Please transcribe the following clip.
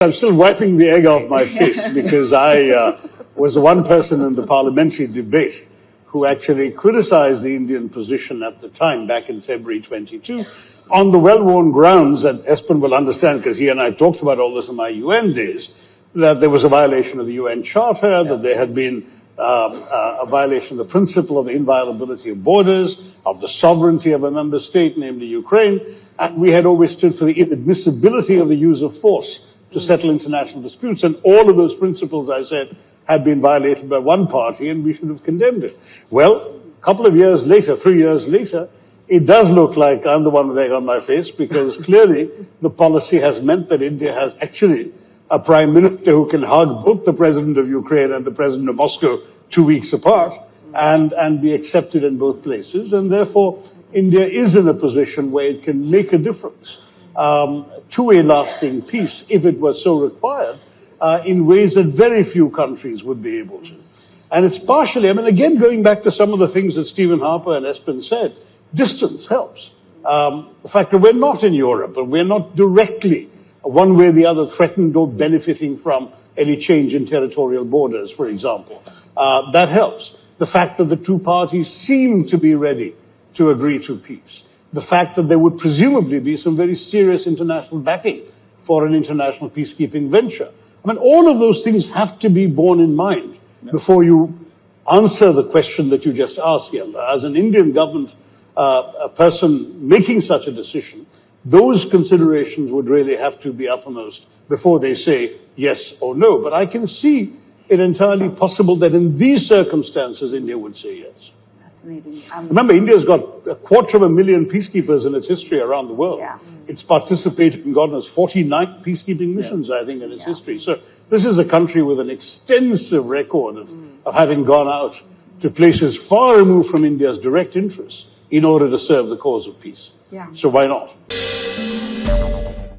I'm still wiping the egg off my face because I was the one person in the parliamentary debate who actually criticized the Indian position at the time, back in February 22, on the well-worn grounds that Espen will understand, because he and I talked about all this in my UN days, that there was a violation of the UN Charter, that there had been a violation of the principle of the inviolability of borders, of the sovereignty of a member state, namely Ukraine, and we had always stood for the inadmissibility of the use of force to settle international disputes. And all of those principles, I said, had been violated by one party, and we should have condemned it. Well, a couple of years later, 3 years later, it does look like I'm the one with egg on my face, because clearly the policy has meant that India has actually a prime minister who can hug both the president of Ukraine and the president of Moscow 2 weeks apart and be accepted in both places. And therefore, India is in a position where it can make a difference to a lasting peace, if it was so required, in ways that very few countries would be able to. And it's partially, again, going back to some of the things that Stephen Harper and Espen said, distance helps. The fact that we're not in Europe and we're not directly, one way or the other, threatened or benefiting from any change in territorial borders, for example, that helps. The fact that the two parties seem to be ready to agree to peace. The fact that there would presumably be some very serious international backing for an international peacekeeping venture. All of those things have to be borne in mind before you answer the question that you just asked, Yella. As an Indian government a person making such a decision, those considerations would really have to be uppermost before they say yes or no. But I can see it entirely possible that in these circumstances, India would say yes. Remember, India's got 250,000 peacekeepers in its history around the world. Yeah. It's participated in, God knows, 49 peacekeeping missions, I think, in its history. So this is a country with an extensive record of having gone out to places far removed from India's direct interests in order to serve the cause of peace. Yeah. So why not?